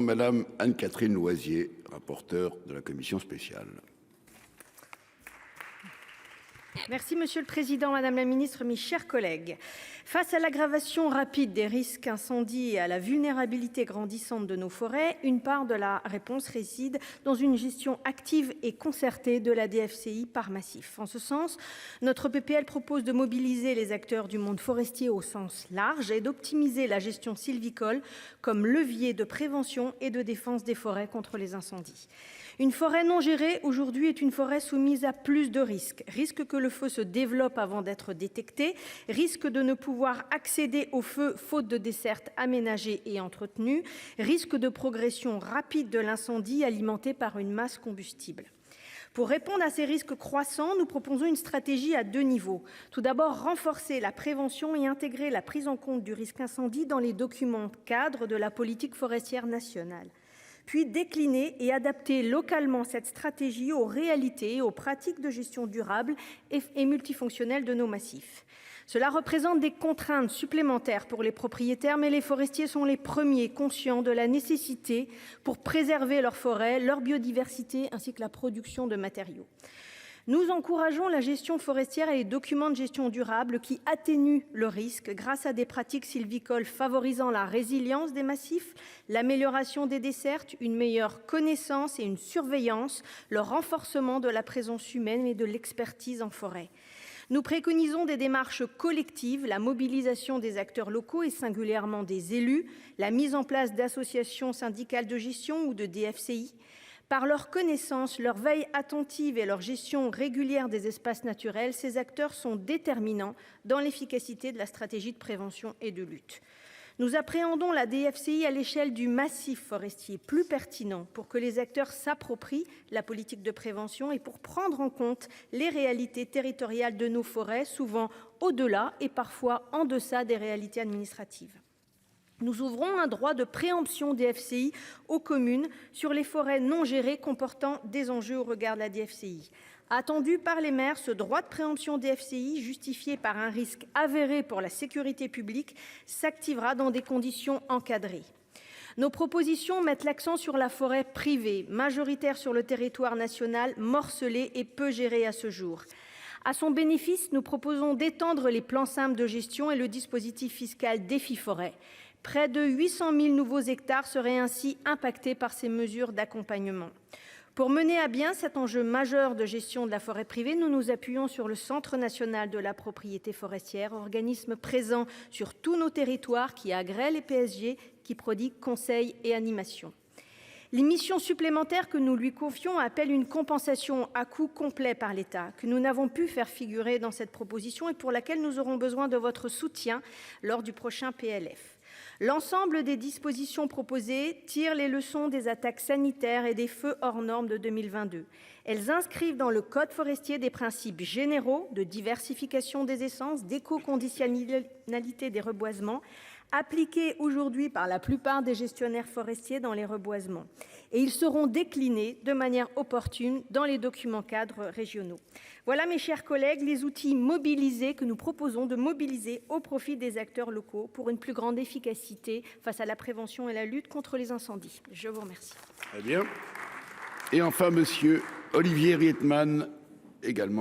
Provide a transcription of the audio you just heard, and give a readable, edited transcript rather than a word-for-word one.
Madame Anne-Catherine Loisier, rapporteure de la commission spéciale. Merci Monsieur le Président, Madame la Ministre, mes chers collègues. Face à l'aggravation rapide des risques incendies et à la vulnérabilité grandissante de nos forêts, une part de la réponse réside dans une gestion active et concertée de la DFCI par massif. En ce sens, notre PPL propose de mobiliser les acteurs du monde forestier au sens large et d'optimiser la gestion sylvicole comme levier de prévention et de défense des forêts contre les incendies. Une forêt non gérée aujourd'hui est une forêt soumise à plus de risques. Risque que le feu se développe avant d'être détecté, risque de ne pouvoir accéder au feu faute de desserte aménagée et entretenue, risque de progression rapide de l'incendie alimenté par une masse combustible. Pour répondre à ces risques croissants, nous proposons une stratégie à 2 niveaux. Tout d'abord, renforcer la prévention et intégrer la prise en compte du risque incendie dans les documents cadres de la politique forestière nationale. Puis décliner et adapter localement cette stratégie aux réalités et aux pratiques de gestion durable et multifonctionnelle de nos massifs. Cela représente des contraintes supplémentaires pour les propriétaires, mais les forestiers sont les premiers conscients de la nécessité pour préserver leurs forêts, leur biodiversité ainsi que la production de matériaux. Nous encourageons la gestion forestière et les documents de gestion durable qui atténuent le risque grâce à des pratiques sylvicoles favorisant la résilience des massifs, l'amélioration des dessertes, une meilleure connaissance et une surveillance, le renforcement de la présence humaine et de l'expertise en forêt. Nous préconisons des démarches collectives, la mobilisation des acteurs locaux et singulièrement des élus, la mise en place d'associations syndicales de gestion ou de DFCI. Par leur connaissance, leur veille attentive et leur gestion régulière des espaces naturels, ces acteurs sont déterminants dans l'efficacité de la stratégie de prévention et de lutte. Nous appréhendons la DFCI à l'échelle du massif forestier, plus pertinent pour que les acteurs s'approprient la politique de prévention et pour prendre en compte les réalités territoriales de nos forêts, souvent au-delà et parfois en deçà des réalités administratives. Nous ouvrons un droit de préemption DFCI aux communes sur les forêts non gérées comportant des enjeux au regard de la DFCI. Attendu par les maires, ce droit de préemption DFCI, justifié par un risque avéré pour la sécurité publique, s'activera dans des conditions encadrées. Nos propositions mettent l'accent sur la forêt privée, majoritaire sur le territoire national, morcelée et peu gérée à ce jour. À son bénéfice, nous proposons d'étendre les plans simples de gestion et le dispositif fiscal Défi-Forêt. Près de 800 000 nouveaux hectares seraient ainsi impactés par ces mesures d'accompagnement. Pour mener à bien cet enjeu majeur de gestion de la forêt privée, nous nous appuyons sur le Centre national de la propriété forestière, organisme présent sur tous nos territoires qui agrée les PSG, qui prodigue conseils et animations. Les missions supplémentaires que nous lui confions appellent une compensation à coût complet par l'État, que nous n'avons pu faire figurer dans cette proposition et pour laquelle nous aurons besoin de votre soutien lors du prochain PLF. L'ensemble des dispositions proposées tirent les leçons des attaques sanitaires et des feux hors normes de 2022. Elles inscrivent dans le code forestier des principes généraux de diversification des essences, d'éco-conditionnalité des reboisements, appliqués aujourd'hui par la plupart des gestionnaires forestiers dans les reboisements. Et ils seront déclinés de manière opportune dans les documents cadres régionaux. Voilà, mes chers collègues, les outils mobilisés que nous proposons de mobiliser au profit des acteurs locaux pour une plus grande efficacité face à la prévention et la lutte contre les incendies. Je vous remercie. Très bien. Et enfin, monsieur Olivier Rietmann, également.